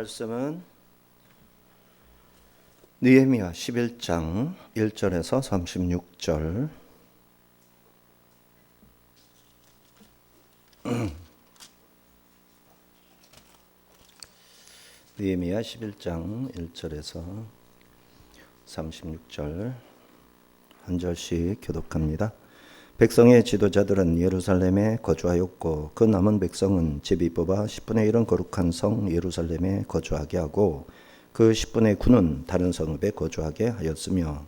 말씀은 느헤미야 11장 1절에서 36절. 느헤미야 11장 1절에서 36절 한 절씩 교독합니다. 백성의 지도자들은 예루살렘에 거주하였고 그 남은 백성은 제비 뽑아 10분의 1은 거룩한 성 예루살렘에 거주하게 하고 그 10분의 9는 다른 성읍에 거주하게 하였으며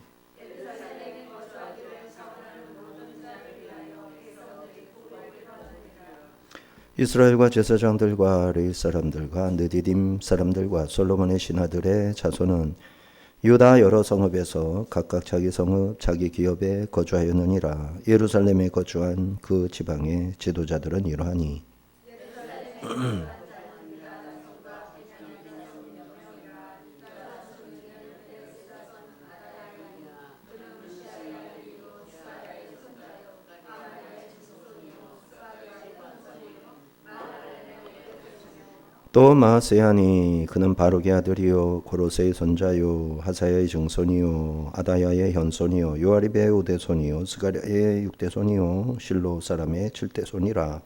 이스라엘과 제사장들과 레위 사람들과 느디딤 사람들과 솔로몬의 신하들의 자손은 유다 여러 성읍에서 각각 자기 성읍 자기 기업에 거주하였느니라. 예루살렘에 거주한 그 지방의 지도자들은 이러하니 또 마아세야니 그는 바룩의 아들이요 고로세의 손자요 하사야의 증손이요 아다야의 현손이요 요아립의 우대손이요 스가랴의 육대손이요 실로 사람의 칠대손이라.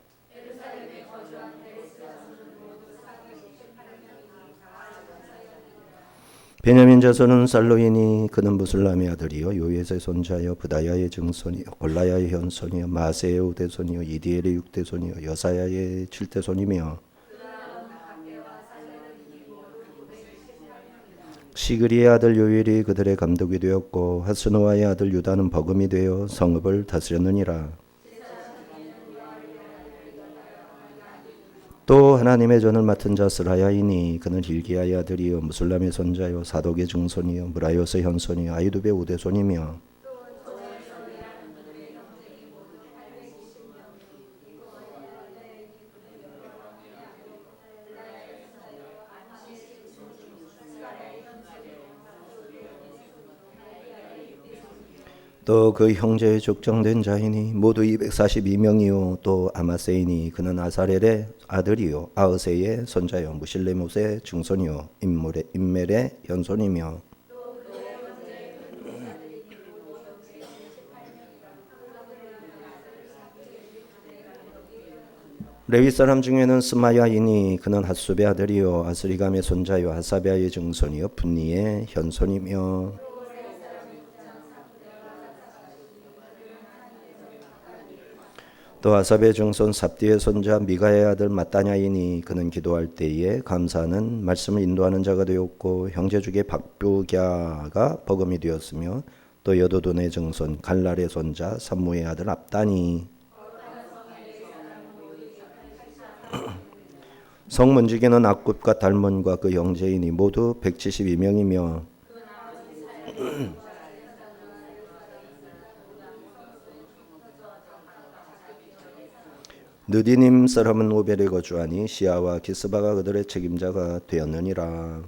베냐민 자손은 살로이니 그는 무슬람의 아들이요 요엣의 손자요 부다야의 증손이요 골라야의 현손이요 마세의 우대손이요 이디엘의 육대손이요 여사야의 칠대손이며 시그리의 아들 요엘이 그들의 감독이 되었고 하스노아의 아들 유다는 버금이 되어 성읍을 다스렸느니라. 또 하나님의 전을 맡은 자 스라야이니 그는 힐기야의 아들이요 무슬람의 손자요 사독의 증손이요 무라요스의 현손이요 아이두베의 우대손이며 또 그 형제의 족정된 자이니 모두 242명이요 또 아마세이니 그는 아사렐의 아들이요 아으세의 손자요 무실레못의 증손이요 임멜의 현손이며 레위 사람 중에는 스마야이니 그는 핫숲의 아들이요 아스리감의 손자요 하사베아의 증손이요 분니의 현손이며 또 아삽의 증손 삽디의 손자 미가의 아들 마따냐이니 그는 기도할 때에 감사하는 말씀을 인도하는 자가 되었고 형제 중에 박부갸가 버금이 되었으며 또 여도돈의 증손 갈랄의 손자 삼무의 아들 압다니 성문지기는 악굽과 달몬과 그 형제이니 모두 172명이며 느디님 사람은 오벨에 거주하니 시아와 기스바가 그들의 책임자가 되었느니라.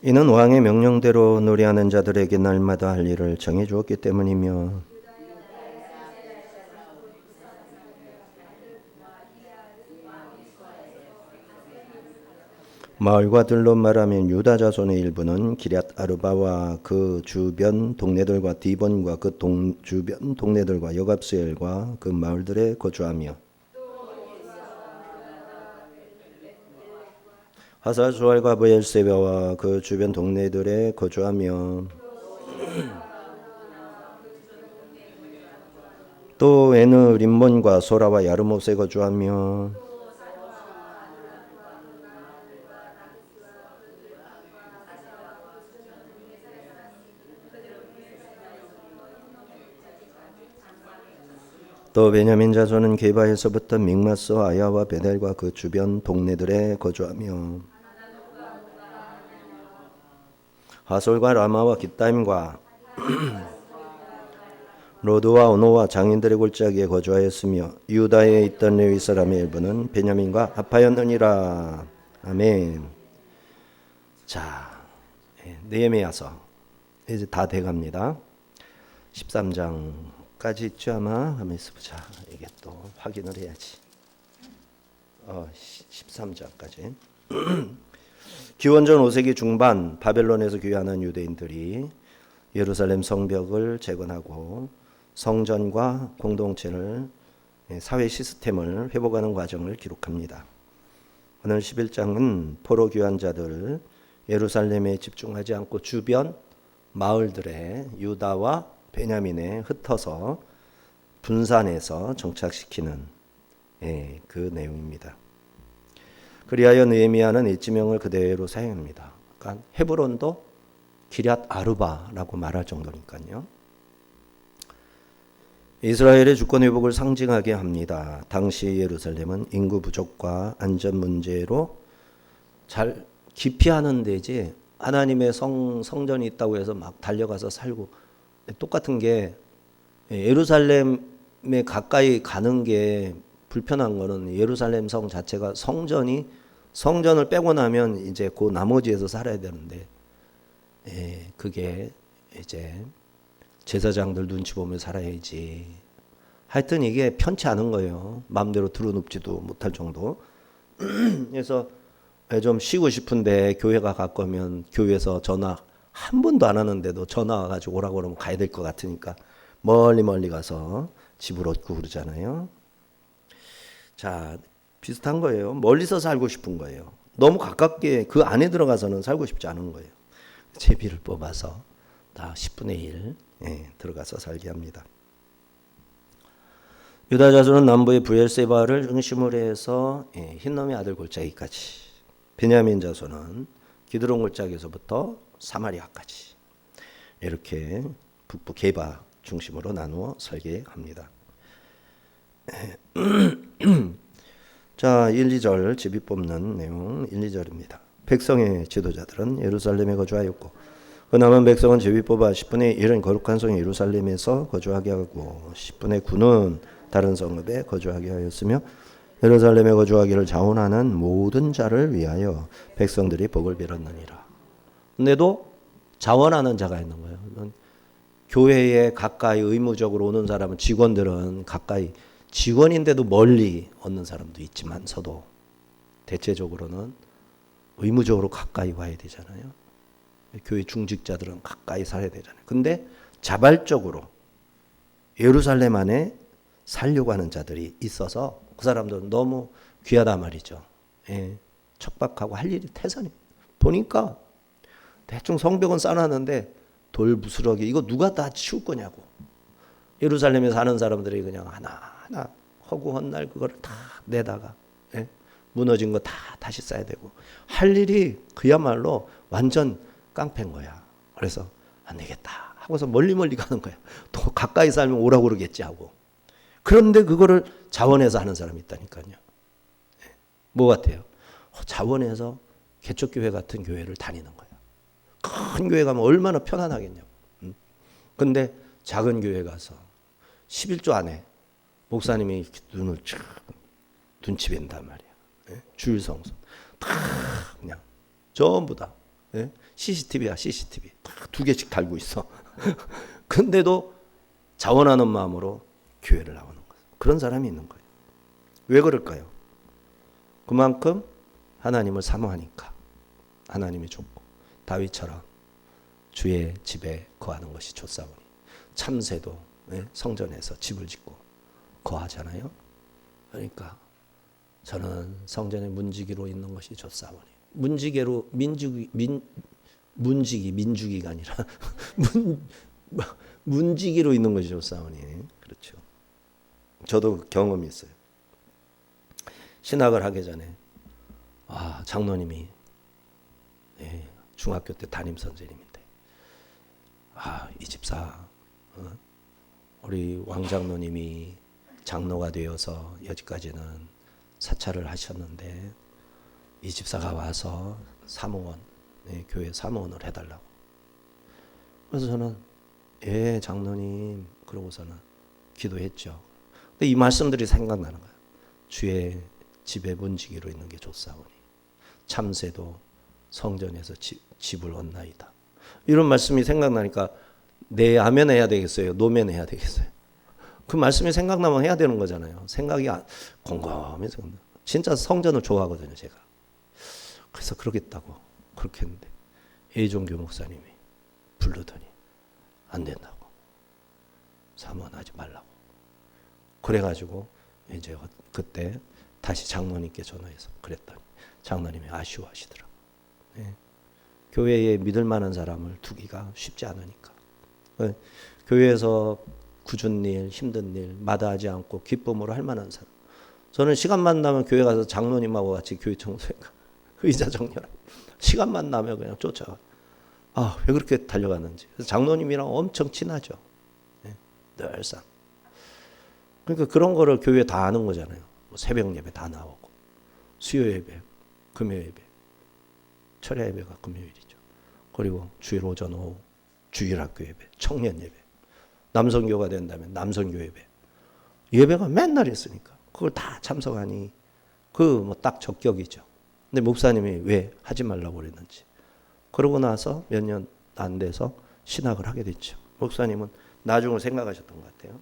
이는 왕의 명령대로 노래하는 자들에게 날마다 할 일을 정해 주었기 때문이며 마을과 들로 말하면 유다 자손의 일부는 기럇 아르바와 그 주변 동네들과 디본과 그 주변 동네들과 여갑스엘과 그 마을들에 거주하며 하사수알과 브엘세바와 그 주변 동네들에 거주하며 또 에느 림몬과 소라와 야르못에 거주하며 또 베냐민 자손은 게바에서부터 믹마스 아야와 베델과 그 주변 동네들에 거주하며 하솔과 라마와 깃다임과 로드와 오노와 장인들의 골짜기에 거주하였으며 유다에 있던 레위 사람의 일부는 베냐민과 합하였느니라. 아멘. 자, 느헤미야서 이제 다 돼갑니다. 13장까지 있죠 아마. 한번 있어보자. 이게 또 확인을 해야지. 13장까지. 기원전 5세기 중반 바벨론에서 귀환한 유대인들이 예루살렘 성벽을 재건하고 성전과 공동체를 사회 시스템을 회복하는 과정을 기록합니다. 오늘 11장은 포로 귀환자들 예루살렘에 집중하지 않고 주변 마을들에 유다와 베냐민에 흩어서 분산해서 정착시키는 그 내용입니다. 그리하여 느헤미야는 이 지명을 그대로 사용합니다. 그러니까 헤브론도 기럇 아르바라고 말할 정도니까요. 이스라엘의 주권 회복을 상징하게 합니다. 당시 예루살렘은 인구 부족과 안전 문제로 잘 기피하는 데지 하나님의 성전이 있다고 해서 막 달려가서 살고 똑같은 게 예루살렘에 가까이 가는 게 불편한 거는 예루살렘 성 자체가 성전을 빼고 나면 이제 그 나머지에서 살아야 되는데 그게 이제 제사장들 눈치 보며 살아야지. 하여튼 이게 편치 않은 거예요. 마음대로 들어눕지도 못할 정도. 그래서 좀 쉬고 싶은데 교회가 가까우면 교회에서 전화 한 번도 안 하는데도 전화 와가지고 오라고 그러면 가야 될 것 같으니까 멀리 가서 집을 얻고 그러잖아요. 자, 비슷한 거예요. 멀리서 살고 싶은 거예요. 너무 가깝게 그 안에 들어가서는 살고 싶지 않은 거예요. 제비를 뽑아서 다 10분의 1 들어가서 살게 합니다. 유다 자손은 남부의 브엘세바를 중심으로 해서 흰놈의 아들 골짜기까지, 베냐민 자손은 기드론 골짜기에서부터 사마리아까지 이렇게 북부 게바 중심으로 나누어 설계합니다. 자, 1, 2절 제비 뽑는 내용 1, 2절입니다. 백성의 지도자들은 예루살렘에 거주하였고 그 남은 백성은 제비 뽑아 10분의 1은 거룩한 성 예루살렘에서 거주하게 하고 10분의 9는 다른 성읍에 거주하게 하였으며 예루살렘에 거주하기를 자원하는 모든 자를 위하여 백성들이 복을 빌었느니라. 근데도 자원하는 자가 있는 거예요. 교회에 가까이 의무적으로 오는 사람은 직원들은 가까이 직원인데도 멀리 얻는 사람도 있지만서도 대체적으로는 의무적으로 가까이 와야 되잖아요. 교회 중직자들은 가까이 살아야 되잖아요. 근데 자발적으로 예루살렘 안에 살려고 하는 자들이 있어서 그 사람들은 너무 귀하다 말이죠. 척박하고 할 일이 태산이. 보니까 대충 성벽은 쌓아놨는데 돌 부스러기 이거 누가 다 치울 거냐고. 예루살렘에 사는 사람들이 그냥 하나하나 허구한 날 그걸 다 내다가 무너진 거 다 다시 쌓아야 되고 할 일이 그야말로 완전 깡패인 거야. 그래서 안 되겠다 하고서 멀리 가는 거야. 또 가까이 살면 오라고 그러겠지 하고. 그런데 그거를 자원해서 하는 사람이 있다니까요. 뭐 같아요? 자원해서 개척교회 같은 교회를 다니는 거야. 큰 교회 가면 얼마나 편안하겠냐고. 근데 작은 교회 가서 11조 안에 목사님이 눈을 쭉 눈치 뵌단 말이야. 주일 성수 다 그냥 전부 다 CCTV야 CCTV 딱 2개씩 달고 있어. 근데도 자원하는 마음으로 교회를 나오는 거예요. 그런 사람이 있는 거예요. 왜 그럴까요? 그만큼 하나님을 사모하니까. 하나님이 좋고 다윗처럼 주의 집에 거하는 것이 좋사오니 참새도 성전에서 집을 짓고 거하잖아요. 그러니까 저는 성전의 문지기로 있는 것이 좋사오니. 문지기로 민주기가 아니라 문지기로 있는 것이 좋사오니. 그렇죠. 저도 경험이 있어요. 신학을 하기 전에 장로님이 중학교 때 담임 선생님인데 이 집사 우리 왕장로님이 장로가 되어서 여기까지는 사찰을 하셨는데 이 집사가 와서 사무원 교회 사무원을 해달라고. 그래서 저는 장로님 그러고서는 기도했죠. 근데 이 말씀들이 생각나는 거예요. 주의 집에 문지기로 있는 게 좋사오니 참새도 성전에서 집을 얻나이다. 이런 말씀이 생각나니까 내 아멘 해야 되겠어요? 노멘 해야 되겠어요? 그 말씀이 생각나면 해야 되는 거잖아요. 생각이 곰곰이 생각나. 진짜 성전을 좋아하거든요, 제가. 그래서 그러겠다고 그렇게 했는데 A종교 목사님이 부르더니 안 된다고. 사모하지 말라고. 그래가지고 이제 그때 다시 장로님께 전화해서 그랬더니 장로님이 아쉬워하시더라고요. 네. 교회에 믿을 만한 사람을 두기가 쉽지 않으니까. 네. 교회에서 굳은 일, 힘든 일 마다하지 않고 기쁨으로 할 만한 사람. 저는 시간만 나면 교회 가서 장로님하고 같이 교회 청소해 가. 의자 정렬하고. 시간만 나면 그냥 쫓아가. 왜 그렇게 달려가는지. 그래서 장로님이랑 엄청 친하죠. 네. 늘상. 그러니까 그런 거를 교회에 다 아는 거잖아요. 새벽 예배 다 나오고, 수요 예배, 금요 예배, 철야 예배가 금요일이죠. 그리고 주일 오전 오후 주일학교 예배, 청년 예배, 남성교가 된다면 남성교 예배, 예배가 맨날 있으니까 그걸 다 참석하니 그 딱 적격이죠. 근데 목사님이 왜 하지 말라고 그랬는지. 그러고 나서 몇 년 안 돼서 신학을 하게 됐죠. 목사님은 나중을 생각하셨던 것 같아요.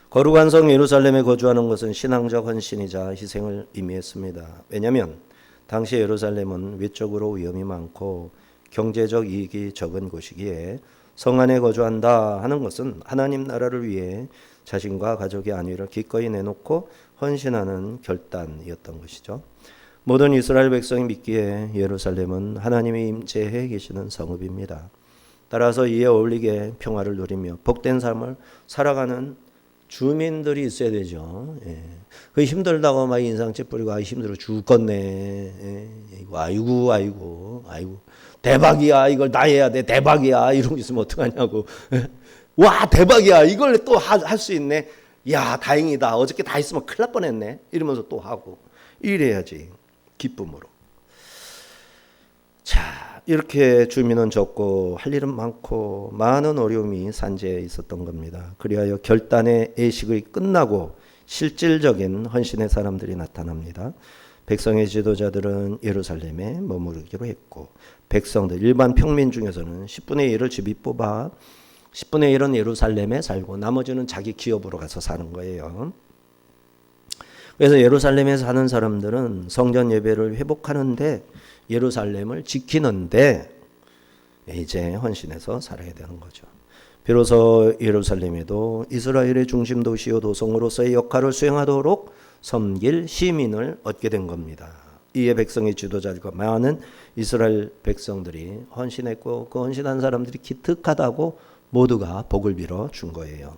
거룩한 성 예루살렘에 거주하는 것은 신앙적 헌신이자 희생을 의미했습니다. 왜냐하면 당시 예루살렘은 외적으로 위험이 많고 경제적 이익이 적은 곳이기에 성 안에 거주한다 하는 것은 하나님 나라를 위해 자신과 가족의 안위를 기꺼이 내놓고 헌신하는 결단이었던 것이죠. 모든 이스라엘 백성이 믿기에 예루살렘은 하나님이 임재해 계시는 성읍입니다. 따라서 이에 어울리게 평화를 누리며 복된 삶을 살아가는 주민들이 있어야 되죠. 예. 그 힘들다고 막 인상 찌푸리고 힘들어 죽겠네. 예. 아이고 대박이야. 이걸 다 해야 돼. 대박이야. 이런 거 있으면 어떡하냐고. 예. 와 대박이야. 이걸 또 할 수 있네. 야 다행이다. 어저께 다 했으면 큰일 날 뻔했네. 이러면서 또 하고 이래야지. 기쁨으로. 자 이렇게 주민은 적고 할 일은 많고 많은 어려움이 산재에 있었던 겁니다. 그리하여 결단의 예식이 끝나고 실질적인 헌신의 사람들이 나타납니다. 백성의 지도자들은 예루살렘에 머무르기로 했고 백성들 일반 평민 중에서는 10분의 1을 집이 뽑아 10분의 1은 예루살렘에 살고 나머지는 자기 기업으로 가서 사는 거예요. 그래서 예루살렘에 사는 사람들은 성전 예배를 회복하는데 예루살렘을 지키는데 이제 헌신해서 살아야 되는 거죠. 비로소 예루살렘에도 이스라엘의 중심 도시요 도성으로서의 역할을 수행하도록 섬길 시민을 얻게 된 겁니다. 이에 백성의 지도자들과 많은 이스라엘 백성들이 헌신했고 그 헌신한 사람들이 기특하다고 모두가 복을 빌어 준 거예요.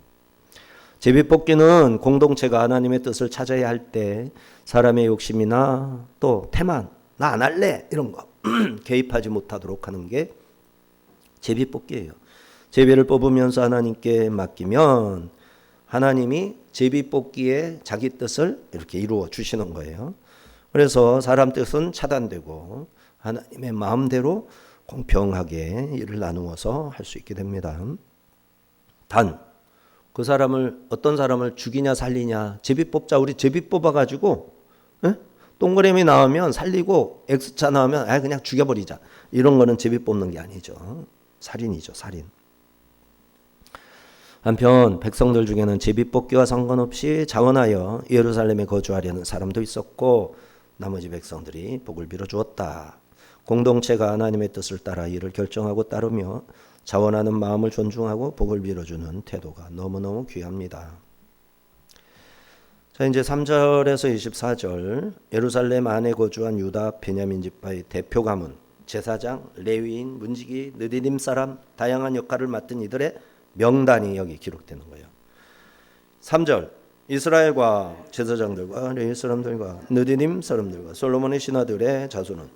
제비뽑기는 공동체가 하나님의 뜻을 찾아야 할 때 사람의 욕심이나 또 태만 나 안 할래 이런 거 개입하지 못하도록 하는 게 제비뽑기예요. 제비를 뽑으면서 하나님께 맡기면 하나님이 제비뽑기에 자기 뜻을 이렇게 이루어 주시는 거예요. 그래서 사람 뜻은 차단되고 하나님의 마음대로 공평하게 일을 나누어서 할 수 있게 됩니다. 단 그 사람을 어떤 사람을 죽이냐 살리냐 제비 뽑자 우리 제비 뽑아가지고 동그라미 나오면 살리고 X자 나오면 그냥 죽여버리자 이런 거는 제비 뽑는 게 아니죠. 살인이죠. 살인. 한편 백성들 중에는 제비 뽑기와 상관없이 자원하여 예루살렘에 거주하려는 사람도 있었고 나머지 백성들이 복을 빌어 주었다. 공동체가 하나님의 뜻을 따라 이를 결정하고 따르며 자원하는 마음을 존중하고 복을 빌어주는 태도가 너무너무 귀합니다. 자 이제 3절에서 24절 예루살렘 안에 거주한 유다 베냐민 지파의 대표 가문 제사장, 레위인, 문지기, 느디님 사람 다양한 역할을 맡은 이들의 명단이 여기 기록되는 거예요. 3절 이스라엘과 제사장들과 레위 사람들과 느디님 사람들과 솔로몬의 신하들의 자손은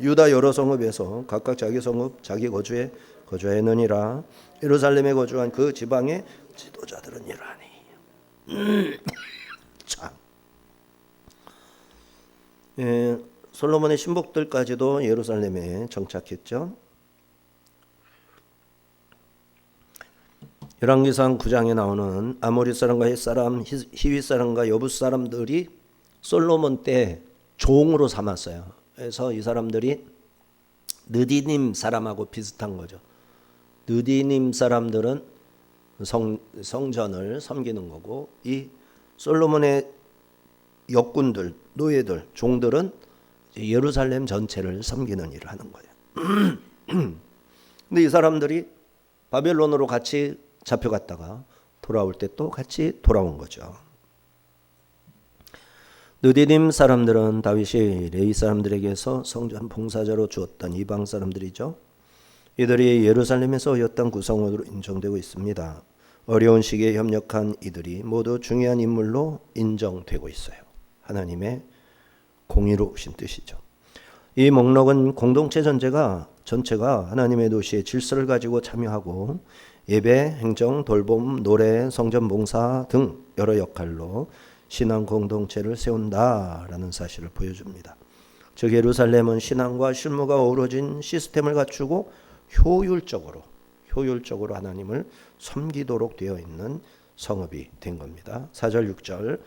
유다 여러 성읍에서 각각 자기 성읍 자기 거주에 거주하였느니라. 예루살렘에 거주한 그 지방의 지도자들은 이러하니 참 솔로몬의 신복들까지도 예루살렘에 정착했죠. 열왕기상 9장에 나오는 아모리 사람과 헷 사람, 히윗 사람과 여붓 사람들이 솔로몬 때 종으로 삼았어요. 그래서 이 사람들이 느디님 사람하고 비슷한 거죠. 느디님 사람들은 성전을 섬기는 거고, 이 솔로몬의 역군들, 노예들, 종들은 예루살렘 전체를 섬기는 일을 하는 거예요. 근데 이 사람들이 바벨론으로 같이 잡혀갔다가 돌아올 때 또 같이 돌아온 거죠. 느디님 사람들은 다윗이 레위 사람들에게서 성전 봉사자로 주었던 이방 사람들이죠. 이들이 예루살렘에서 였던 구성원으로 인정되고 있습니다. 어려운 시기에 협력한 이들이 모두 중요한 인물로 인정되고 있어요. 하나님의 공의로우신 뜻이죠. 이 목록은 공동체 전체가 하나님의 도시의 질서를 가지고 참여하고 예배, 행정, 돌봄, 노래, 성전 봉사 등 여러 역할로 신앙 공동체를 세운다라는 사실을 보여줍니다. 즉 예루살렘은 신앙과 실무가 어우러진 시스템을 갖추고 효율적으로 하나님을 섬기도록 되어 있는 성읍이 된 겁니다. 4절 6절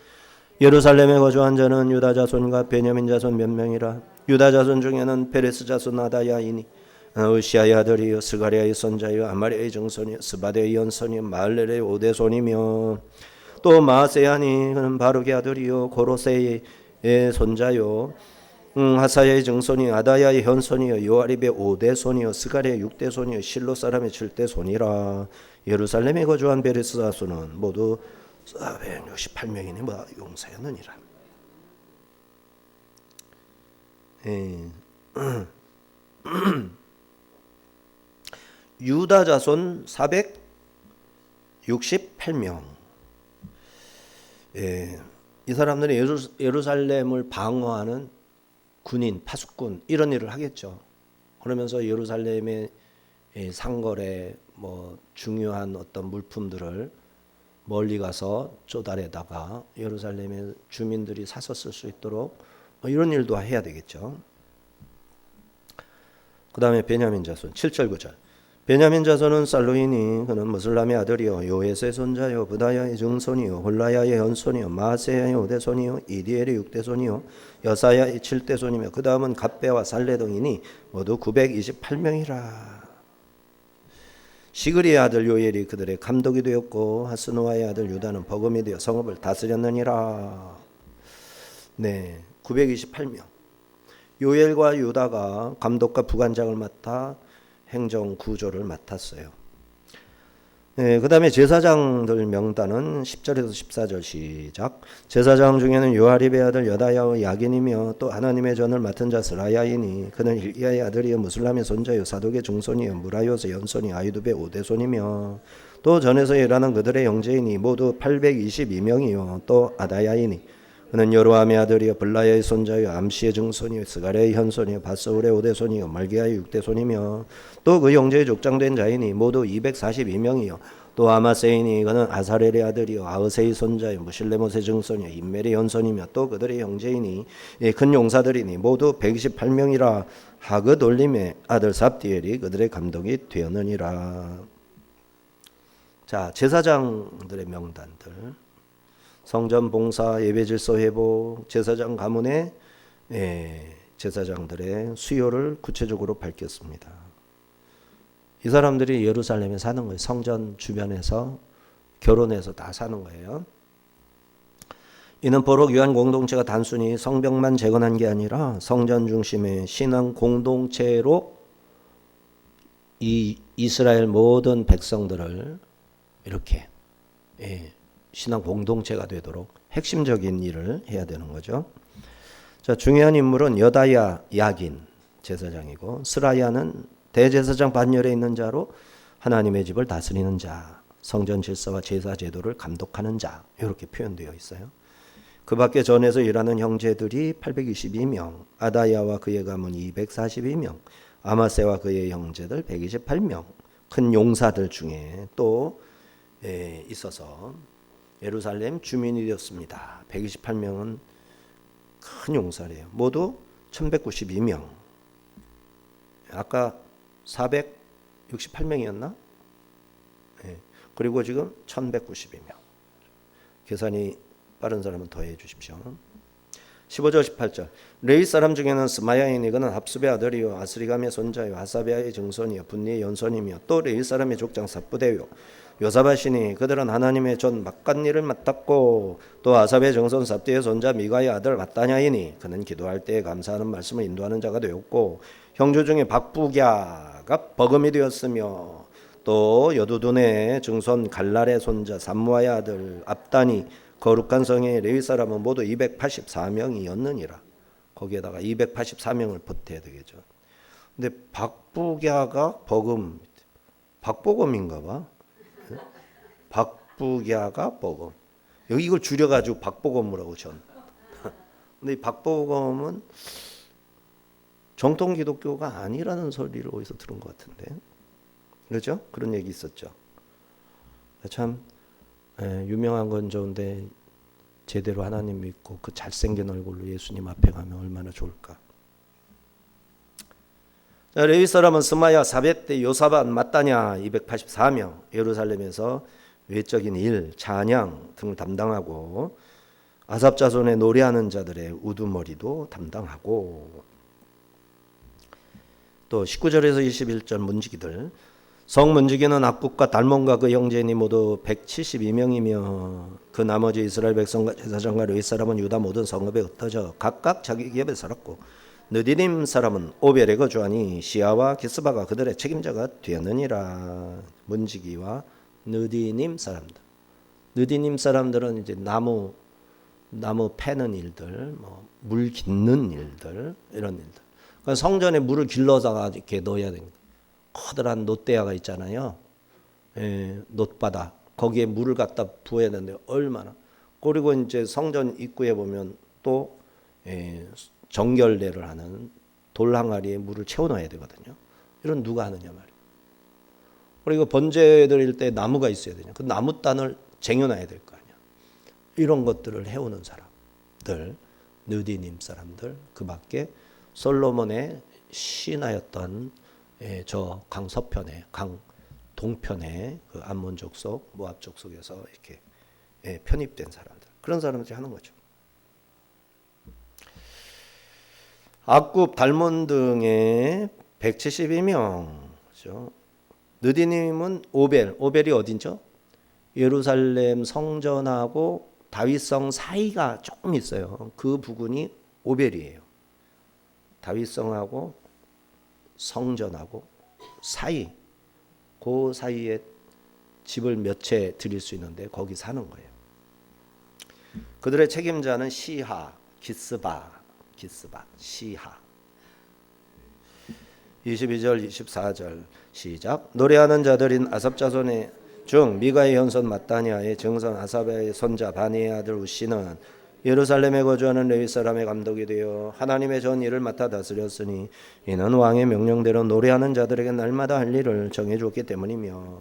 예루살렘에 거주한 자는 유다 자손과 베냐민 자손 몇 명이라. 유다 자손 중에는 페레스 자손 아다야이니 으시아의 아들이요 스가랴의 손자요 아마리아의 증손이요 스바데의 연손이요 마을렐의 오대손이며 또 마세야니 그는 바룩의 아들이요 고로세의 손자요 하사야의 증손이요 아다야의 현손이요 요아립의 오대손이요 스가랴의 육대손이요 실로 사람의 칠대손이라. 예루살렘에 거주한 베레스 자손은 모두 468명이니 용사였느니라. 유다 자손 468명. 이 사람들이 예루살렘을 방어하는 군인, 파수꾼 이런 일을 하겠죠. 그러면서 예루살렘의 상거래 중요한 어떤 물품들을 멀리 가서 쪼달에다가 예루살렘의 주민들이 사서 쓸 수 있도록 이런 일도 해야 되겠죠. 그 다음에 베냐민 자손 7절 9절 베냐민 자손은 살루이니 그는 무슬람의 아들이요 요에스의 손자요 부다야의 증손이요 홀라야의 현손이요 마세야의 오대손이요 이디엘의 육대손이요 여사야의 칠대손이며 그 다음은 갑배와 살레 등이니 모두 928명이라. 시그리의 아들 요엘이 그들의 감독이 되었고 하스노아의 아들 유다는 버금이 되어 성읍을 다스렸느니라. 928명. 요엘과 유다가 감독과 부관장을 맡아 행정 구조를 맡았어요. 그 다음에 제사장들 명단은 10절에서 14절 시작. 제사장 중에는 요아립의 아들 여다야의 야긴이며 또 하나님의 전을 맡은 자 스라야이니 그는 일기야의 아들이요 무슬람의 손자요 사독의 증손이요 무라요스의 연손이 아이두베의 오대손이며 또 전에서 일하는 그들의 형제이니 모두 822명이요 또 아다야이니 그는 여로함의 아들이요 블라야의 손자요 암시의 증손이요 스가랴의 현손이요 바스울의 오대손이요 말기야의 육대손이며 또 그 형제의 족장된 자이니 모두 242명이요 또 아마세이니 그는 아사렐의 아들이요 아으세의 손자요 무실레못의 증손이요 임멜의 현손이며 또 그들의 형제이니 큰 용사들이니 모두 128명이라. 하그 올림의 아들 삽디엘이 그들의 감독이 되었느니라. 자, 제사장들의 명단들. 성전 봉사, 예배 질서 회복, 제사장 가문의 제사장들의 수요를 구체적으로 밝혔습니다. 이 사람들이 예루살렘에 사는 거예요. 성전 주변에서 결혼해서 다 사는 거예요. 이는 보록 유한 공동체가 단순히 성벽만 재건한 게 아니라 성전 중심의 신앙 공동체로 이 이스라엘 모든 백성들을 이렇게 신앙 공동체가 되도록 핵심적인 일을 해야 되는 거죠. 자, 중요한 인물은 여다야 야긴 제사장이고 스라야는 대제사장 반열에 있는 자로 하나님의 집을 다스리는 자, 성전 질서와 제사 제도를 감독하는 자 이렇게 표현되어 있어요. 그 밖에 전에서 일하는 형제들이 822명, 아다야와 그의 가문 242명, 아마세와 그의 형제들 128명, 큰 용사들 중에 또 있어서 예루살렘 주민이 되었습니다. 128명은 큰 용사래요. 모두 1192명. 아까 468명이었나? 그리고 지금 1192명. 계산이 빠른 사람은 더해 주십시오. 15절 18절 레위 사람 중에는 스마야인이 그는 합수베 아들이요 아스리감의 손자요 하사베아의 증손이요 분니의 연손이며 또 레위 사람의 족장 삽부대요 요사밭이니 그들은 하나님의 전 막간일을 맡았고 또 아삽의 정손 삽디의 손자 미가의 아들 마따냐이니 그는 기도할 때에 감사하는 말씀을 인도하는 자가 되었고 형제 중에 박부갸가 버금이 되었으며 또 여두둔의 증손 갈랄의 손자 삼무아의 아들 압단이 거룩한 성의 레위 사람은 모두 284명이었느니라. 거기에다가 284명을 보태야 되겠죠. 근데 박부갸가 버금, 박보검인가 봐. 박부갸가 버금. 여기 이걸 줄여가지고 박보검이라고 전. 근데 이 박보검은 정통 기독교가 아니라는 소리를 어디서 들은 것 같은데. 그렇죠? 그런 얘기 있었죠. 참 유명한 건 좋은데 제대로 하나님 믿고 그 잘생긴 얼굴로 예수님 앞에 가면 얼마나 좋을까. 자, 레위 사람은 스마야, 사벳대, 요사밭, 마따냐 284명 예루살렘에서 외적인 일, 찬양 등을 담당하고 아삽 자손의 노래하는 자들의 우두머리도 담당하고 또 19절에서 21절 문지기들 성문지기는 악국과 달몬과 그 형제니 모두 172명이며 그 나머지 이스라엘 백성과 제사장과 레위 사람은 유다 모든 성읍에 흩어져 각각 자기 기업에 살았고 느디님 사람은 오벨의 거주하니 시아와 기스바가 그들의 책임자가 되었느니라. 문지기와 느디님 사람들. 느디님 사람들은 이제 나무 패는 일들, 물 깃는 일들 이런 일들. 그러니까 성전에 물을 길러다가 이렇게 넣어야 됩니다. 커다란 놋대야가 있잖아요. 놋바다. 거기에 물을 갖다 부어야 되는데 얼마나. 그리고 이제 성전 입구에 보면 또 정결례를 하는 돌 항아리에 물을 채워놔야 되거든요. 이런 누가 하느냐 말이에요. 그리고 번제 드릴 때 나무가 있어야 되냐. 그 나무단을 쟁여놔야 될 거 아니야. 이런 것들을 해오는 사람들, 느디님 사람들, 그 밖에 솔로몬의 신하였던 저 강 서편에, 강 동편에 그 암몬 족속, 모압 족속에서 이렇게 편입된 사람들, 그런 사람들이 하는 거죠. 악굽, 달몬 등의 172명이죠. 느디님은 오벨이 어딘죠? 예루살렘 성전하고 다윗성 사이가 조금 있어요. 그 부근이 오벨이에요. 다윗성하고 성전하고 사이, 그 사이에 집을 몇 채 드릴 수 있는데 거기 사는 거예요. 그들의 책임자는 시하, 기스바, 시하. 22절, 24절 시작. 노래하는 자들인 아삽 자손의 중 미가의 현손 마따냐의 증손 아삽의 손자 바니의 아들 우시는 예루살렘에 거주하는 레위 사람의 감독이 되어 하나님의 전 일을 맡아 다스렸으니 이는 왕의 명령대로 노래하는 자들에게 날마다 할 일을 정해주었기 때문이며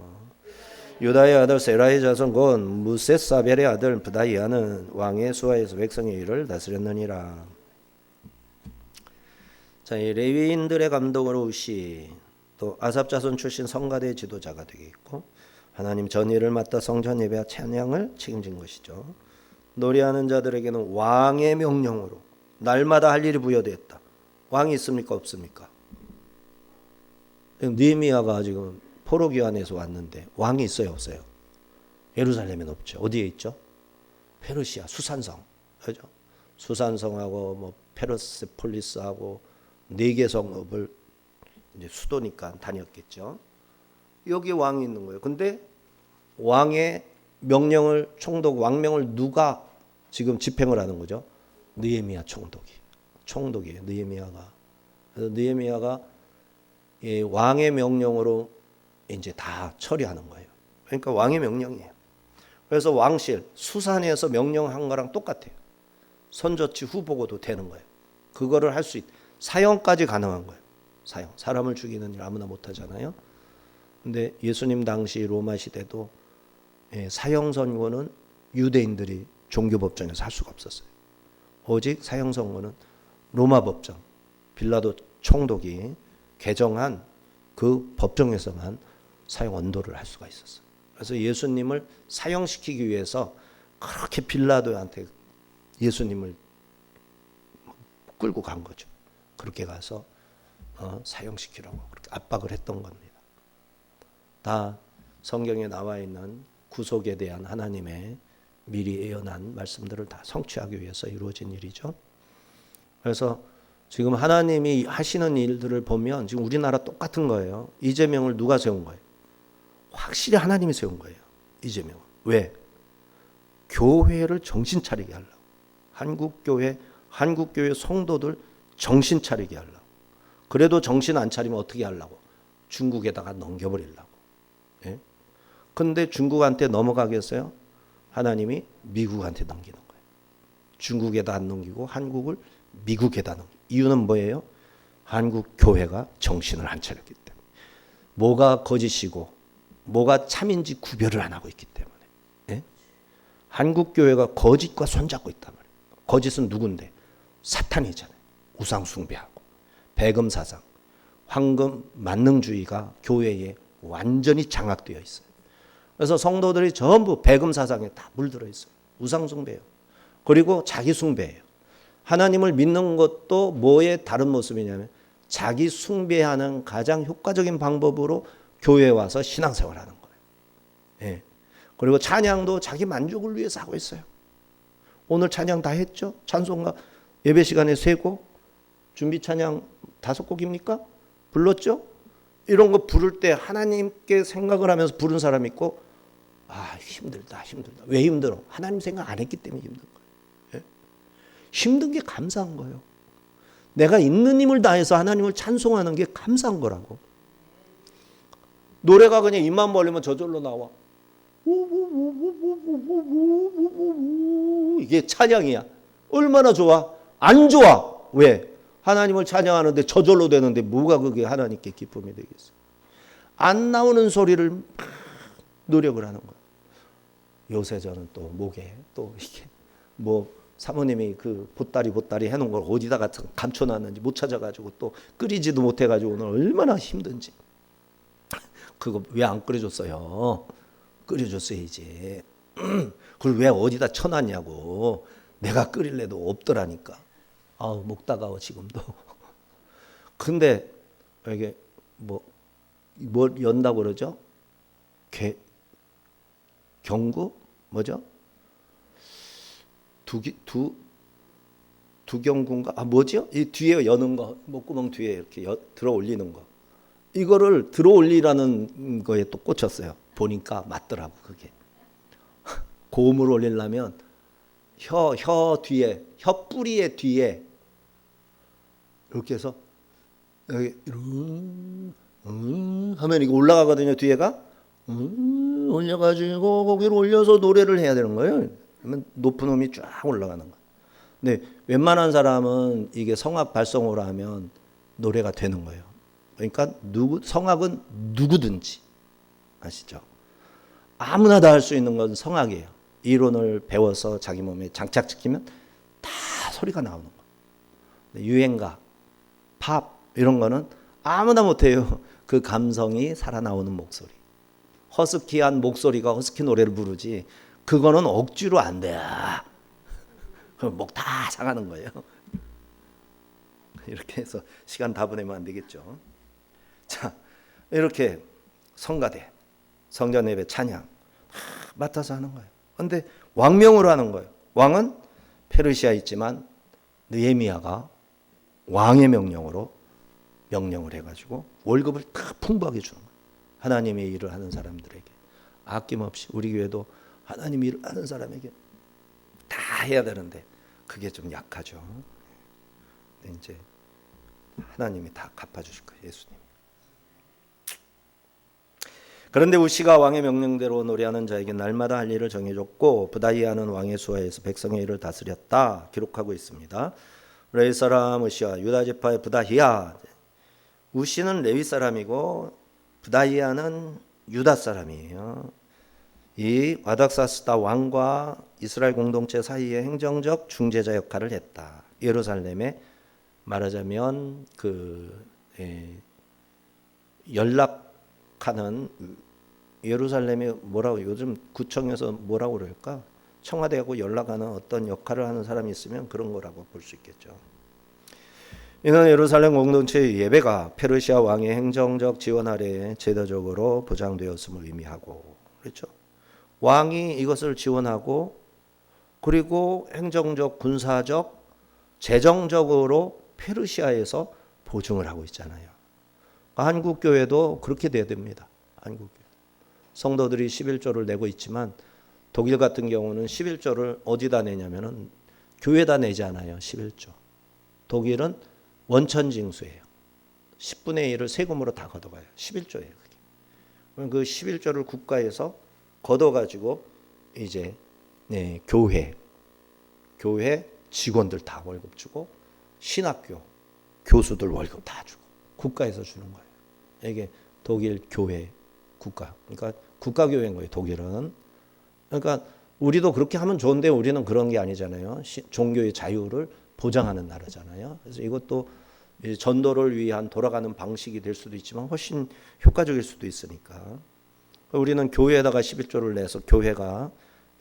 유다의 아들 세라의 자손 곧 무셋사벨의 아들 부다이아는 왕의 수하에서 백성의 일을 다스렸느니라. 자, 이 레위인들의 감독으로 우시 또 아삽 자손 출신 성가대 지도자가 되겠고 하나님 전 일을 맡아 성전 예배와 찬양을 책임진 것이죠. 노래하는 자들에게는 왕의 명령으로 날마다 할 일이 부여되었다. 왕이 있습니까? 없습니까? 느헤미야가 지금 포로기환에서 왔는데 왕이 있어요? 없어요? 예루살렘엔 없죠. 어디에 있죠? 페르시아 수산성. 그죠? 수산성하고 뭐 페르세폴리스하고 4개 성읍을 이제 수도니까 다녔겠죠. 여기 왕이 있는 거예요. 근데 왕의 명령을 왕명을 누가 지금 집행을 하는 거죠? 느헤미야 총독이에요. 느헤미야가. 그래서 느헤미야가 왕의 명령으로 이제 다 처리하는 거예요. 그러니까 왕의 명령이에요. 그래서 왕실 수산에서 명령한 거랑 똑같아요. 선조치 후보고도 되는 거예요. 그거를 할 수 사형까지 가능한 거예요. 사람을 죽이는 일 아무나 못 하잖아요. 근데 예수님 당시 로마 시대도 사형 선고는 유대인들이 종교 법정에서 할 수가 없었어요. 오직 사형 선고는 로마 법정 빌라도 총독이 개정한 그 법정에서만 사형 언도를 할 수가 있었어요. 그래서 예수님을 사형시키기 위해서 그렇게 빌라도한테 예수님을 끌고 간 거죠. 그렇게 가서 사형시키라고 그렇게 압박을 했던 겁니다. 다 성경에 나와 있는 구속에 대한 하나님의 미리 예언한 말씀들을 다 성취하기 위해서 이루어진 일이죠. 그래서 지금 하나님이 하시는 일들을 보면 지금 우리나라 똑같은 거예요. 이재명을 누가 세운 거예요? 확실히 하나님이 세운 거예요. 이재명은. 왜? 교회를 정신 차리게 하려고. 한국교회 성도들 정신 차리게 하려고. 그래도 정신 안 차리면 어떻게 하려고? 중국에다가 넘겨버리려고. 예? 근데 중국한테 넘어가겠어요? 하나님이 미국한테 넘기는 거예요. 중국에다 안 넘기고 한국을 미국에다 넘기고. 이유는 뭐예요? 한국 교회가 정신을 안 차렸기 때문에. 뭐가 거짓이고 뭐가 참인지 구별을 안 하고 있기 때문에. 예? 한국 교회가 거짓과 손잡고 있단 말이에요. 거짓은 누군데? 사탄이잖아요. 우상 숭배하고 배금 사상, 황금 만능주의가 교회에 완전히 장악되어 있어요. 그래서 성도들이 전부 배금 사상에 다 물들어 있어요. 우상 숭배예요. 그리고 자기 숭배예요. 하나님을 믿는 것도 뭐의 다른 모습이냐면 자기 숭배하는 가장 효과적인 방법으로 교회에 와서 신앙생활하는 거예요. 예. 그리고 찬양도 자기 만족을 위해서 하고 있어요. 오늘 찬양 다 했죠? 찬송가 예배 시간에 3곡, 준비 찬양 5곡입니까? 불렀죠? 이런 거 부를 때 하나님께 생각을 하면서 부른 사람이 있고, 힘들다. 왜 힘들어? 하나님 생각 안 했기 때문에 힘든 거예요. 예? 힘든 게 감사한 거예요. 내가 있는 힘을 다해서 하나님을 찬송하는 게 감사한 거라고. 노래가 그냥 입만 벌리면 저절로 나와. 이게 찬양이야. 얼마나 좋아? 안 좋아. 왜? 하나님을 찬양하는데 저절로 되는데 뭐가 그게 하나님께 기쁨이 되겠어? 안 나오는 소리를 노력을 하는 거야. 요새 저는 또 목에 또 이게 뭐 사모님이 그 보따리 해놓은 걸 어디다가 감춰놨는지 못 찾아가지고 또 끓이지도 못해가지고 오늘 얼마나 힘든지. 그거 왜 안 끓여줬어요? 끓여줬어야지. 그걸 왜 어디다 쳐놨냐고. 내가 끓일래도 없더라니까. 목 따가워 지금도. 근데 이게 뭘 연다고 그러죠? 경구? 뭐죠? 두경구인가? 뭐죠? 이 뒤에 여는 거, 목구멍 뒤에 이렇게 들어 올리는 거. 이거를 들어 올리라는 거에 또 꽂혔어요. 보니까 맞더라고 그게. 고음을 올리려면 혀 뒤에, 혀 뿌리의 뒤에 이렇게 해서 여기 하면 이거 올라가거든요. 뒤에가 올려가지고 거기를 올려서 노래를 해야 되는 거예요. 그러면 높은 음이 쫙 올라가는 거예요. 근데 웬만한 사람은 이게 성악 발성으로 하면 노래가 되는 거예요. 그러니까 성악은 누구든지 아시죠? 아무나 다 할 수 있는 건 성악이에요. 이론을 배워서 자기 몸에 장착시키면 다 소리가 나오는 거예요. 유행가, 팝 이런 거는 아무나 못해요. 그 감성이 살아나오는 목소리. 허스키한 목소리가 허스키 노래를 부르지 그거는 억지로 안 돼. 그럼 목 다 상하는 거예요. 이렇게 해서 시간 다 보내면 안 되겠죠. 자, 이렇게 성가대, 성전 예배, 찬양 맡아서 하는 거예요. 그런데 왕명으로 하는 거예요. 왕은 페르시아에 있지만 느헤미야가 왕의 명령으로 명령을 해가지고 월급을 다 풍부하게 주는 거예요. 하나님의 일을 하는 사람들에게 아낌없이. 우리 교회도 하나님 일을 하는 사람에게 다 해야 되는데 그게 좀 약하죠. 근데 이제 하나님이 다 갚아주실 거예요. 예수님. 그런데 우시가 왕의 명령대로 노래하는 자에게 날마다 할 일을 정해줬고 부다히아는 왕의 수하에서 백성의 일을 다스렸다 기록하고 있습니다. 레위 사람 우시와 유다 지파의 부다히아. 우시는 레위 사람이고 부다히아는 유다 사람이에요. 이 아닥사스다 왕과 이스라엘 공동체 사이에 행정적 중재자 역할을 했다. 예루살렘에 말하자면 연락하는 예루살렘이 뭐라고 요즘 구청에서 뭐라고 그럴까? 청와대하고 연락하는 어떤 역할을 하는 사람이 있으면 그런 거라고 볼 수 있겠죠. 이는 예루살렘 공동체의 예배가 페르시아 왕의 행정적 지원 아래에 제도적으로 보장되었음을 의미하고, 그렇죠? 왕이 이것을 지원하고 그리고 행정적, 군사적, 재정적으로 페르시아에서 보증을 하고 있잖아요. 한국 교회도 그렇게 돼야 됩니다. 한국 교회. 성도들이 11조를 내고 있지만 독일 같은 경우는 11조를 어디다 내냐면은 교회다 내지 않아요. 11조. 독일은 원천징수예요. 10분의 1을 세금으로 다 걷어가요. 11조예요. 그게. 그럼 그 11조를 국가에서 걷어가지고 이제 교회 직원들 다 월급 주고 신학교 교수들 월급 다 주고 국가에서 주는 거예요. 이게 독일 교회 국가. 그러니까 국가교회인 거예요. 독일은. 그러니까 우리도 그렇게 하면 좋은데 우리는 그런 게 아니잖아요. 종교의 자유를 보장하는 나라잖아요. 그래서 이것도 전도를 위한 돌아가는 방식이 될 수도 있지만 훨씬 효과적일 수도 있으니까 우리는 교회에다가 11조를 내서 교회가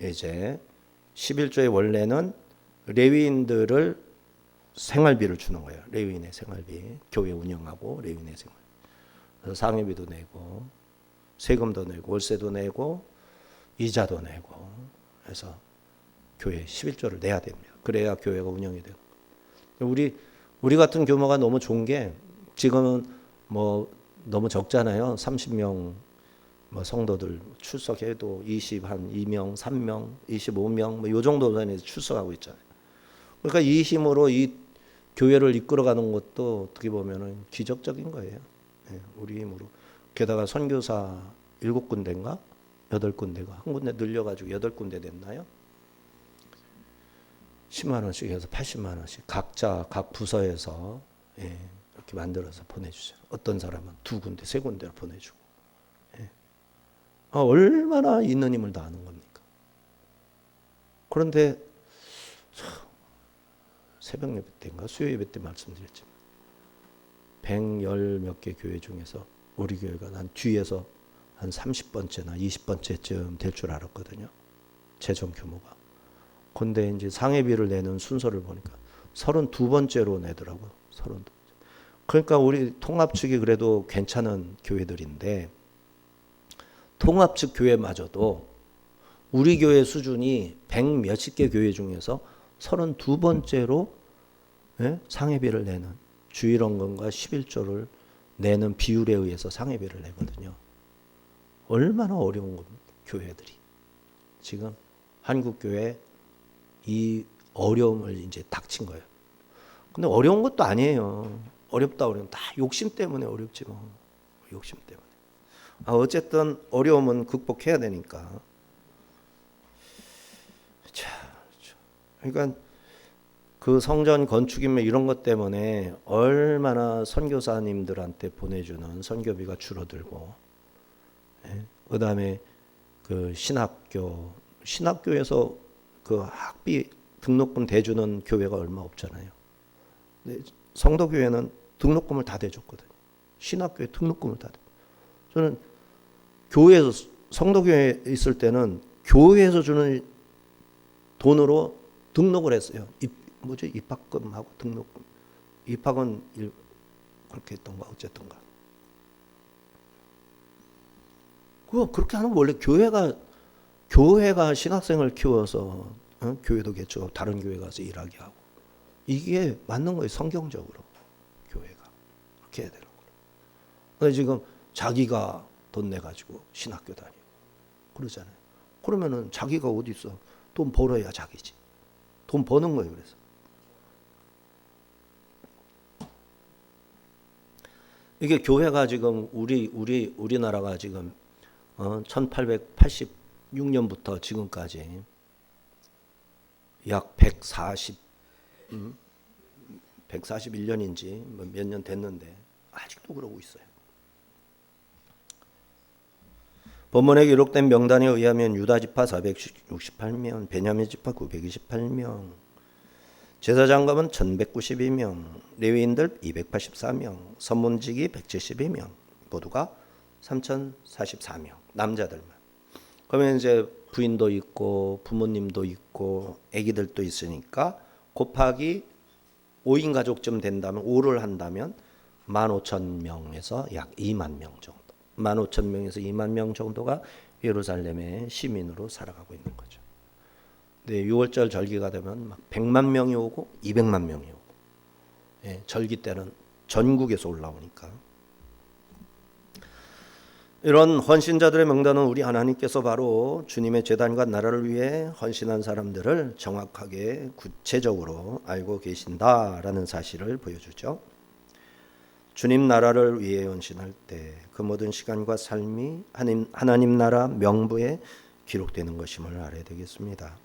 이제 11조의 원래는 레위인들을 생활비를 주는 거예요. 레위인의 생활비. 교회 운영하고 레위인의 생활비. 그래서 상해비도 내고 세금도 내고 월세도 내고 이자도 내고 해서 교회 11조를 내야 됩니다. 그래야 교회가 운영이 되고. 우리 같은 규모가 너무 좋은 게 지금은 뭐 너무 적잖아요. 30명 뭐 성도들 출석해도 2명, 3명, 25명 뭐 요 정도 선에서 출석하고 있잖아요. 그러니까 이 힘으로 이 교회를 이끌어가는 것도 어떻게 보면은 기적적인 거예요. 우리 힘으로. 게다가 선교사 7군데인가 8군데가 한 군데 늘려가지고 8군데 됐나요? 10만 원씩 해서 80만 원씩 각자 각 부서에서 이렇게 만들어서 보내주세요. 어떤 사람은 2군데, 3군데를 보내주고. 얼마나 있는 힘을 다하는 겁니까? 그런데 새벽 예배 때인가 수요 예배 때 말씀드렸지만 110 몇 개 교회 중에서 우리 교회가 난 뒤에서 한 30번째나 20번째쯤 될 줄 알았거든요. 재정 규모가. 근데 이제 상해비를 내는 순서를 보니까 32번째로 내더라고요. 32번째. 그러니까 우리 통합 측이 그래도 괜찮은 교회들인데 통합 측 교회마저도 우리 교회 수준이 100 몇십 개 교회 중에서 32번째로 상해비를 내는 주일원금과 11조를 내는 비율에 의해서 상해비를 내거든요. 얼마나 어려운 겁니까? 교회들이. 지금 한국교회 이 어려움을 이제 닥친 거예요. 근데 어려운 것도 아니에요. 어렵다 다 욕심 때문에 어렵지 뭐. 욕심 때문에. 어쨌든 어려움은 극복해야 되니까. 그러니까 그 성전 건축이면 이런 것 때문에 얼마나 선교사님들한테 보내주는 선교비가 줄어들고, 그다음에 그 신학교에서 그 학비 등록금 대주는 교회가 얼마 없잖아요. 근데 성도교회는 등록금을 다 대줬거든요. 신학교에 등록금을 다 대. 저는 교회에서 성도교회에 있을 때는 교회에서 주는 돈으로 등록을 했어요. 입학금하고 등록금. 입학은 그렇게 했던가 어쨌든가. 그렇게 하는 원래 교회가 신학생을 키워서 교회도 개척하고 다른 교회 가서 일하게 하고 이게 맞는 거예요. 성경적으로 교회가 그렇게 해야 되는 거예요. 근데 지금 자기가 돈 내 가지고 신학교 다니고 그러잖아요. 그러면은 자기가 어디 있어? 돈 벌어야 자기지. 돈 버는 거예요. 그래서 이게 교회가 지금 우리나라가 지금 1886년부터 지금까지 약 141년인지 몇 년 됐는데 아직도 그러고 있어요. 본문에 기록된 명단에 의하면 유다 지파 468명, 베냐민 지파 928명, 제사장감은 1192명, 레위인들 284명, 선문직이 172명, 모두가 3044명, 남자들만. 그러면 이제 부인도 있고 부모님도 있고 아기들도 있으니까 곱하기 5인 가족쯤 된다면 5를 한다면 15,000명에서 약 2만 명 정도. 15,000명에서 2만 명 정도가 예루살렘의 시민으로 살아가고 있는 거죠. 근데 6월절 절기가 되면 막 100만 명이 오고 200만 명이 오고. 예, 절기 때는 전국에서 올라오니까. 이런 헌신자들의 명단은 우리 하나님께서 바로 주님의 제단과 나라를 위해 헌신한 사람들을 정확하게 구체적으로 알고 계신다라는 사실을 보여주죠. 주님 나라를 위해 헌신할 때 그 모든 시간과 삶이 하나님 나라 명부에 기록되는 것임을 알아야 되겠습니다.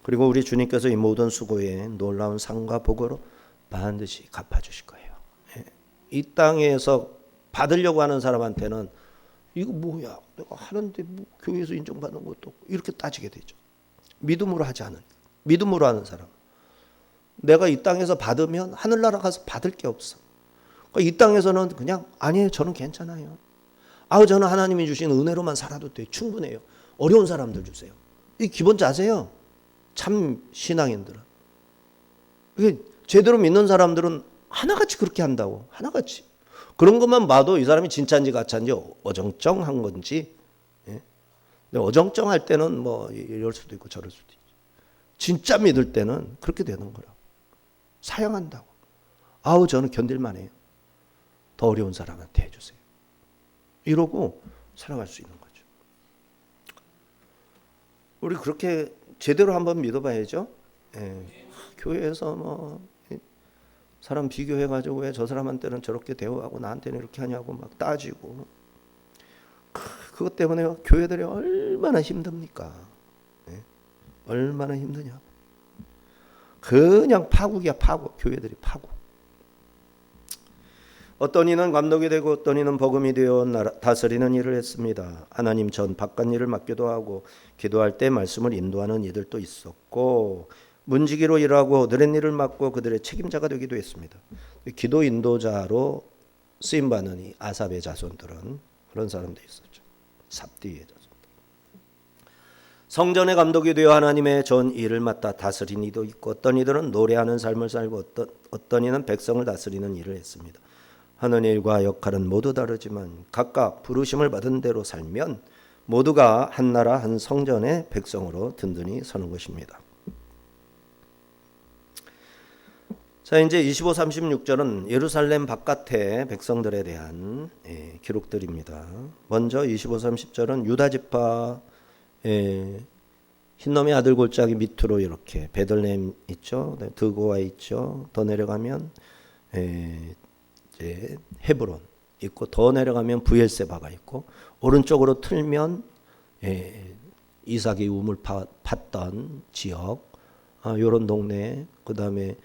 그리고 우리 주님께서 이 모든 수고에 놀라운 상과 복으로 반드시 갚아주실 거예요. 이 땅에서 받으려고 하는 사람한테는 이거 뭐야? 내가 하는데 뭐 교회에서 인정받는 것도 이렇게 따지게 되죠. 믿음으로 하지 않은, 믿음으로 하는 사람. 내가 이 땅에서 받으면 하늘나라 가서 받을 게 없어. 그러니까 이 땅에서는 그냥 아니에요. 저는 괜찮아요. 저는 하나님이 주신 은혜로만 살아도 돼. 충분해요. 어려운 사람들 주세요. 이 기본 자세요. 참 신앙인들은. 이게 제대로 믿는 사람들은 하나같이 그렇게 한다고. 하나같이. 그런 것만 봐도 이 사람이 진짜인지 가짜인지 어정쩡한 건지. 예? 근데 어정쩡할 때는 뭐 이럴 수도 있고 저럴 수도 있고. 진짜 믿을 때는 그렇게 되는 거라고. 사양한다고. 저는 견딜만 해요. 더 어려운 사람한테 해주세요. 이러고 살아갈 수 있는 거죠. 우리 그렇게 제대로 한번 믿어봐야죠. 예. 교회에서 뭐 사람 비교해가지고 왜 저 사람한테는 저렇게 대우하고 나한테는 이렇게 하냐고 막 따지고. 그것 때문에 교회들이 얼마나 힘듭니까? 예? 얼마나 힘드냐. 그냥 파국이야, 파국. 교회들이 파국. 어떤 이는 감독이 되고 어떤 이는 버금이 되어 다스리는 일을 했습니다. 하나님 전 바깥 일을 맡기도 하고 기도할 때 말씀을 인도하는 이들도 있었고 문지기로 일하고 느린 일을 맡고 그들의 책임자가 되기도 했습니다. 기도 인도자로 쓰임받는 이 아삽의 자손들은 그런 사람도 있었죠. 삽디의 자손들. 성전의 감독이 되어 하나님의 전 일을 맡아 다스린 이도 있고 어떤 이들은 노래하는 삶을 살고 어떤 이는 백성을 다스리는 일을 했습니다. 하는 일과 역할은 모두 다르지만 각각 부르심을 받은 대로 살면 모두가 한 나라 한 성전의 백성으로 든든히 서는 것입니다. 자, 이제 25, 36절은 예루살렘 바깥의 백성들에 대한 기록들입니다. 먼저 25, 30절은 유다 지파 흰놈의 아들 골짜기 밑으로 이렇게 베들레헴 있죠, 드고아 있죠. 더 내려가면 이제 헤브론 있고 더 내려가면 브엘세바가 있고 오른쪽으로 틀면 이삭이 우물 팠던 지역, 이런 동네, 그 다음에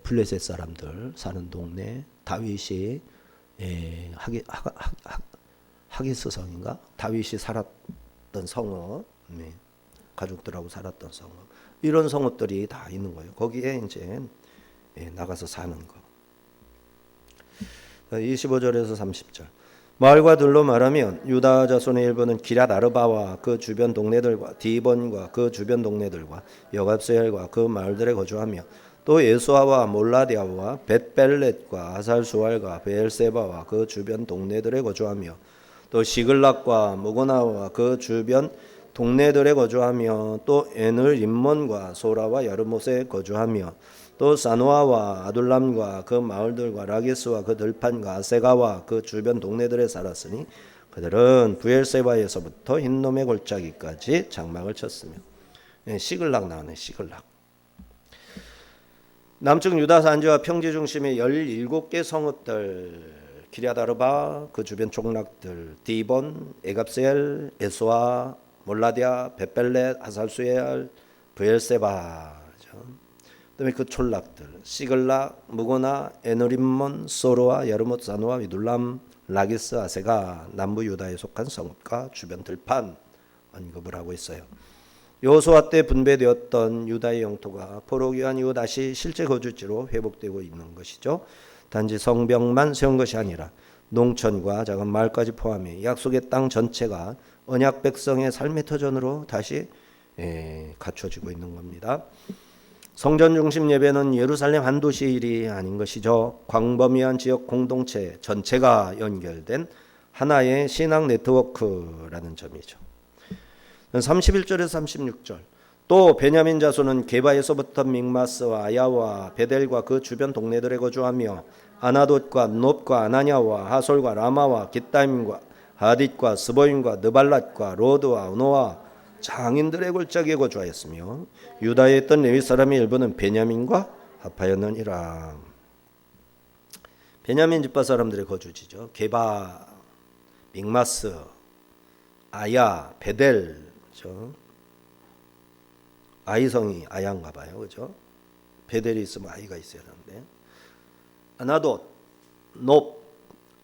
블레셋 사람들 사는 동네, 다윗이 하기스성인가? 다윗이 살았던 성읍, 가족들하고 살았던 성읍, 이런 성읍들이 다 있는 거예요. 거기에 이제 나가서 사는 거. 25절에서 30절. 마을과 들로 말하면 유다 자손의 일부는 기럇 아르바와 그 주변 동네들과 디본과 그 주변 동네들과 여갑세엘과 그 마을들에 거주하며 또 예수아와 몰라디아와 벳벨렛과 아살수알과 베엘세바와 그 주변 동네들에 거주하며 또 시글락과 무고나와 그 주변 동네들에 거주하며 또 에늘 림몬과 소라와 야르못에 거주하며 또 사노아와 아둘람과 그 마을들과 라기스와 그 들판과 아세가와 그 주변 동네들에 살았으니 그들은 부엘세바에서부터 흰놈의 골짜기까지 장막을 쳤으며. 시글락 나오네. 시글락. 남측 유다 산지와 평지 중심의 17개 성읍들, 기럇아르바 그 주변 촌락들, 디본, 에갑셀, 에스와, 몰라디아, 벳벨렛, 하살수엘, 부엘세바. 그다음에 그 촌락들, 시글락, 무고나, 에누림몬, 소로와 야르못, 사노아, 미둘람, 라기스, 아세가, 남부 유다에 속한 성읍과 주변 들판 언급을 하고 있어요. 여호수아 때 분배되었던 유다의 영토가 포로기한 이후 다시 실제 거주지로 회복되고 있는 것이죠. 단지 성벽만 세운 것이 아니라 농촌과 작은 마을까지 포함해 약속의 땅 전체가 언약 백성의 삶의 터전으로 다시 갖춰지고 있는 겁니다. 성전 중심 예배는 예루살렘 한 도시 일이 아닌 것이죠. 광범위한 지역 공동체 전체가 연결된 하나의 신앙 네트워크라는 점이죠. 31절에서 36절. 또 베냐민 자손은 게바에서부터 믹마스와 아야와 베델과 그 주변 동네들에 거주하며 아나돗과 놉과 아나냐와 하솔과 라마와 깃다임과 하딧과 스보임과 느발랏과 로드와 은호와 장인들의 골짜기에 거주하였으며 유다에 있던 레위 사람의 일부는 베냐민과 합하였느니라. 베냐민 지파 사람들의 거주지죠. 게바, 믹마스, 아야, 베델, 그렇죠? 아이성이 아야인가 봐요. 그죠? 베델이 있으면 아이가 있어야 하는데. 아나돗, 놉,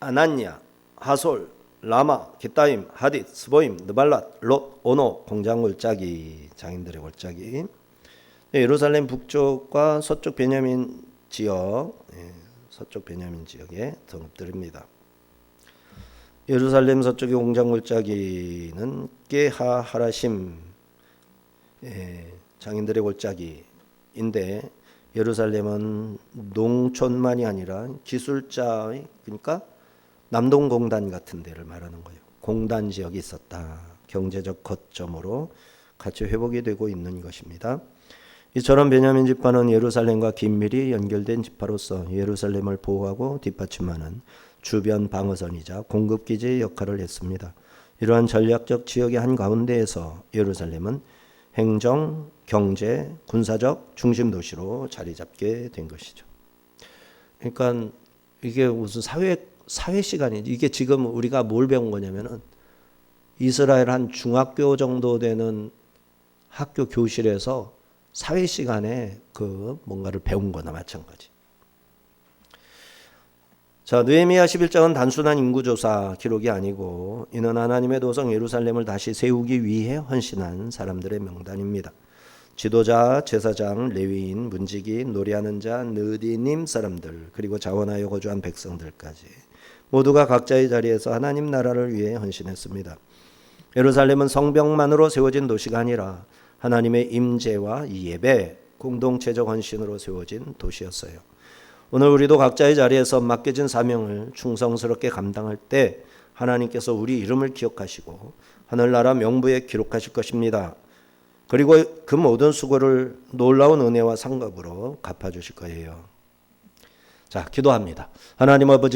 아나냐, 하솔, 라마, 깃다임, 하딧, 스보임, 느발랏, 롯, 오노, 공장 골짜기, 장인들의 골짜기. 예루살렘 북쪽과 서쪽 베냐민 지역, 서쪽 베냐민 지역에 등급들입니다. 예루살렘 서쪽의 공장 골짜기는 게하 하라심, 장인들의 골짜기인데 예루살렘은 농촌만이 아니라 기술자, 그러니까 남동공단 같은 데를 말하는 거예요. 공단 지역이 있었다. 경제적 거점으로 같이 회복이 되고 있는 것입니다. 이처럼 베냐민 지파는 예루살렘과 긴밀히 연결된 지파로서 예루살렘을 보호하고 뒷받침하는 주변 방어선이자 공급기지의 역할을 했습니다. 이러한 전략적 지역의 한가운데에서 예루살렘은 행정, 경제, 군사적 중심 도시로 자리 잡게 된 것이죠. 그러니까 이게 무슨 사회 시간이지. 이게 지금 우리가 뭘 배운 거냐면은 이스라엘 한 중학교 정도 되는 학교 교실에서 사회 시간에 그 뭔가를 배운 거나 마찬가지. 자, 느헤미야 11장은 단순한 인구조사 기록이 아니고 이는 하나님의 도성 예루살렘을 다시 세우기 위해 헌신한 사람들의 명단입니다. 지도자, 제사장, 레위인, 문지기, 노래하는 자, 느디님 사람들, 그리고 자원하여 거주한 백성들까지 모두가 각자의 자리에서 하나님 나라를 위해 헌신했습니다. 예루살렘은 성벽만으로 세워진 도시가 아니라 하나님의 임재와 예배, 공동체적 헌신으로 세워진 도시였어요. 오늘 우리도 각자의 자리에서 맡겨진 사명을 충성스럽게 감당할 때 하나님께서 우리 이름을 기억하시고 하늘나라 명부에 기록하실 것입니다. 그리고 그 모든 수고를 놀라운 은혜와 상급으로 갚아주실 거예요. 자, 기도합니다. 하나님 아버지,